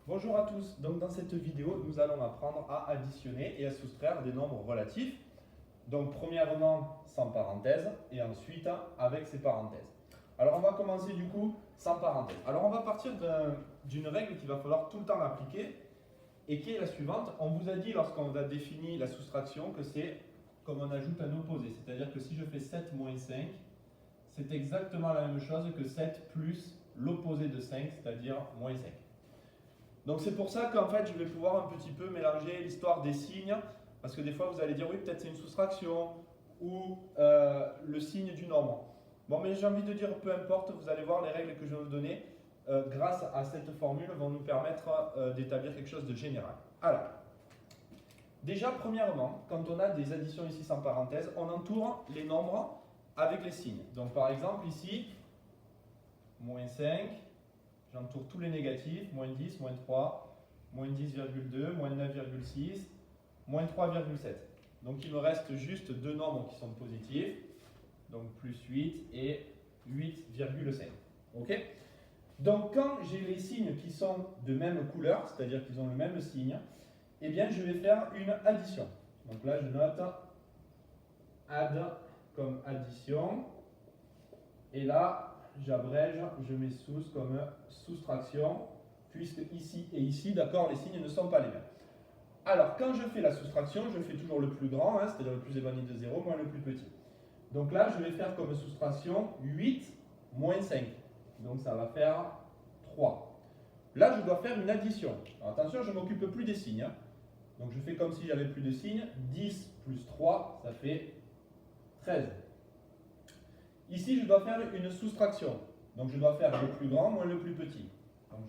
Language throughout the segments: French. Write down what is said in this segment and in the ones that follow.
Bonjour à tous, donc dans cette vidéo, nous allons apprendre à additionner et à soustraire des nombres relatifs. Donc premièrement sans parenthèse et ensuite avec ces parenthèses. Alors on va commencer du coup sans parenthèse. Alors on va partir d'une règle qu'il va falloir tout le temps appliquer et qui est la suivante. On vous a dit lorsqu'on a défini la soustraction que c'est comme on ajoute un opposé. C'est-à-dire que si je fais 7 moins 5, c'est exactement la même chose que 7 plus l'opposé de 5, c'est-à-dire moins 5. Donc c'est pour ça qu'en fait je vais pouvoir un petit peu mélanger l'histoire des signes, parce que des fois vous allez dire oui peut-être c'est une soustraction ou le signe du nombre. Bon mais j'ai envie de dire peu importe, vous allez voir les règles que je vais vous donner grâce à cette formule vont nous permettre d'établir quelque chose de général. Alors, déjà premièrement, quand on a des additions ici sans parenthèse, on entoure les nombres avec les signes. Donc par exemple ici, moins 5, j'entoure tous les négatifs, moins 10, moins 3, moins 10,2, moins 9,6, moins 3,7. Donc il me reste juste deux nombres qui sont positifs, donc plus 8 et 8,5. Ok? Donc quand j'ai les signes qui sont de même couleur, c'est-à-dire qu'ils ont le même signe, eh bien je vais faire une addition. Donc là je note add comme addition, et là j'abrège, je mets sous comme soustraction, puisque ici et ici, d'accord, les signes ne sont pas les mêmes. Alors, quand je fais la soustraction, je fais toujours le plus grand, c'est-à-dire le plus éloigné de 0, moins le plus petit. Donc là, je vais faire comme soustraction 8 moins 5. Donc ça va faire 3. Là, je dois faire une addition. Alors, attention, je ne m'occupe plus des signes. Donc je fais comme si j'avais plus de signes. 10 plus 3, ça fait 13. Ici, je dois faire une soustraction. Donc, je dois faire le plus grand moins le plus petit. Donc,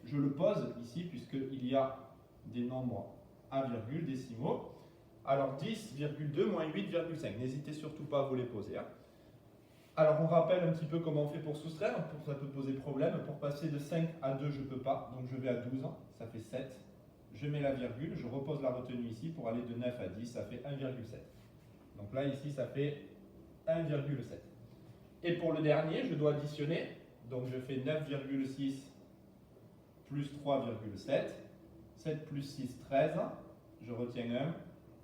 je le pose ici, puisqu'il y a des nombres à virgule, décimaux. Alors, 10,2 moins 8,5. N'hésitez surtout pas à vous les poser. Alors, on rappelle un petit peu comment on fait pour soustraire. Ça peut poser problème. Pour passer de 5 à 2, je ne peux pas. Donc, je vais à 12. Ça fait 7. Je mets la virgule. Je repose la retenue ici. Pour aller de 9 à 10, ça fait 1,7. Donc là, ici, ça fait 1,7. Et pour le dernier, je dois additionner. Donc je fais 9,6 plus 3,7. 7 plus 6, 13. Je retiens 1.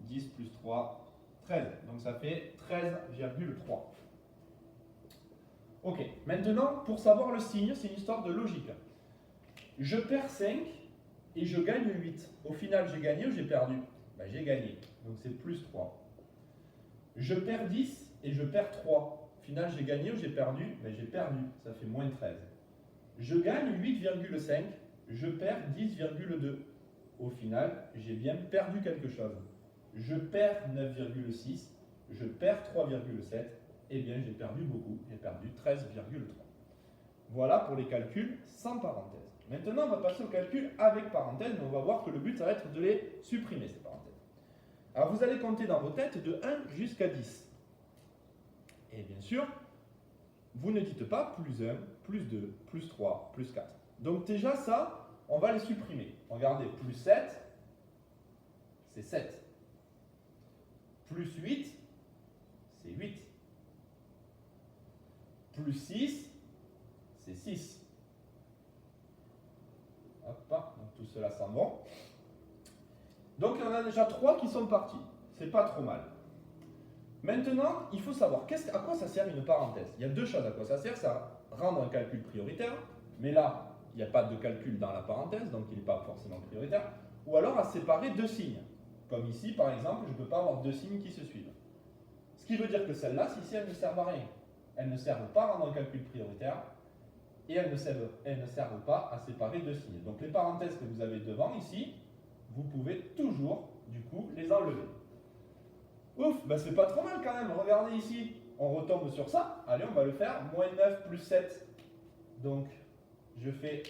10 plus 3, 13. Donc ça fait 13,3. Ok. Maintenant, pour savoir le signe, c'est une histoire de logique. Je perds 5 et je gagne 8. Au final, j'ai gagné ou j'ai perdu? J'ai gagné. Donc c'est plus 3. Je perds 10 et je perds 3. Au final, j'ai gagné ou j'ai perdu? J'ai perdu, ça fait moins 13. Je gagne 8,5, je perds 10,2. Au final, j'ai bien perdu quelque chose. Je perds 9,6, je perds 3,7, eh bien j'ai perdu beaucoup, j'ai perdu 13,3. Voilà pour les calculs sans parenthèse. Maintenant, on va passer au calcul avec parenthèse, mais on va voir que le but, ça va être de les supprimer, ces parenthèses. Alors, vous allez compter dans vos têtes de 1 jusqu'à 10. Et bien sûr, vous ne dites pas plus 1, plus 2, plus 3, plus 4. Donc déjà ça, on va les supprimer. Regardez, plus 7, c'est 7. Plus 8, c'est 8. Plus 6, c'est 6. Hop, donc tout cela s'en va. Donc il y en a déjà 3 qui sont partis. C'est pas trop mal. Maintenant, il faut savoir à quoi ça sert une parenthèse. Il y a deux choses à quoi ça sert. Ça rendre un calcul prioritaire, mais là, il n'y a pas de calcul dans la parenthèse, donc il n'est pas forcément prioritaire. Ou alors à séparer deux signes. Comme ici, par exemple, je ne peux pas avoir deux signes qui se suivent. Ce qui veut dire que celles-là, ici, elles ne servent à rien. Elles ne servent pas à rendre un calcul prioritaire et elles ne servent pas à séparer deux signes. Donc les parenthèses que vous avez devant ici, vous pouvez toujours, du coup, les enlever. Ouf, c'est pas trop mal quand même. Regardez ici, on retombe sur ça. Allez, on va le faire. Moins 9 plus 7. Donc, je fais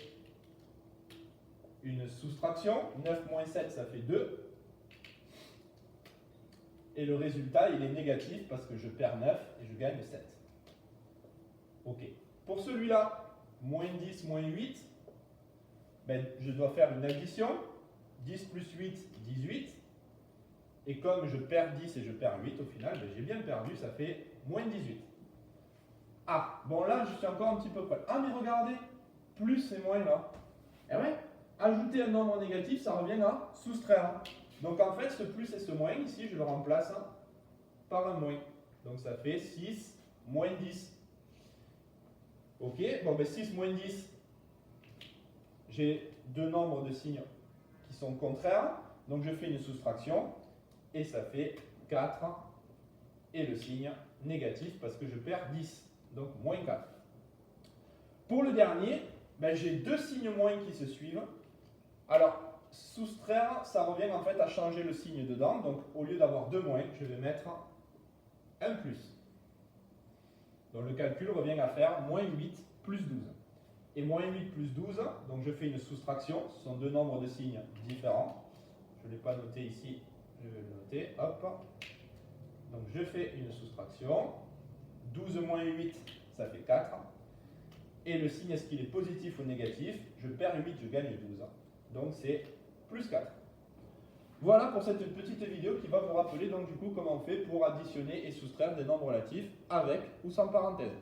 une soustraction. 9 moins 7, ça fait 2. Et le résultat, il est négatif parce que je perds 9 et je gagne 7. Ok. Pour celui-là, moins 10, moins 8, je dois faire une addition. 10 plus 8, 18. Et comme je perds 10 et je perds 8, au final, j'ai bien perdu, ça fait moins 18. Ah, bon là, je suis encore un petit peu près. Ah, mais regardez, plus et moins là. Eh ouais. ajouter un nombre négatif, ça revient à soustraire. Donc en fait, ce plus et ce moins, ici, je le remplace par un moins. Donc ça fait 6 moins 10. Ok, bon ben 6 moins 10, j'ai deux nombres de signes qui sont contraires. Donc je fais une soustraction et ça fait 4 et le signe négatif parce que je perds 10. Donc moins 4. Pour le dernier, ben, j'ai deux signes moins qui se suivent. Alors, soustraire, ça revient en fait à changer le signe dedans. Donc, au lieu d'avoir deux moins, je vais mettre un plus. Donc, le calcul revient à faire moins 8 plus 12. Et moins 8 plus 12, donc je fais une soustraction. Ce sont deux nombres de signes différents. Je ne l'ai pas noté ici, je vais le noter. Hop. Donc, je fais une soustraction. 12 moins 8, ça fait 4. Et le signe, est-ce qu'il est positif ou négatif? Je perds 8, je gagne 12. Donc c'est plus 4. Voilà pour cette petite vidéo qui va vous rappeler donc du coup comment on fait pour additionner et soustraire des nombres relatifs avec ou sans parenthèse.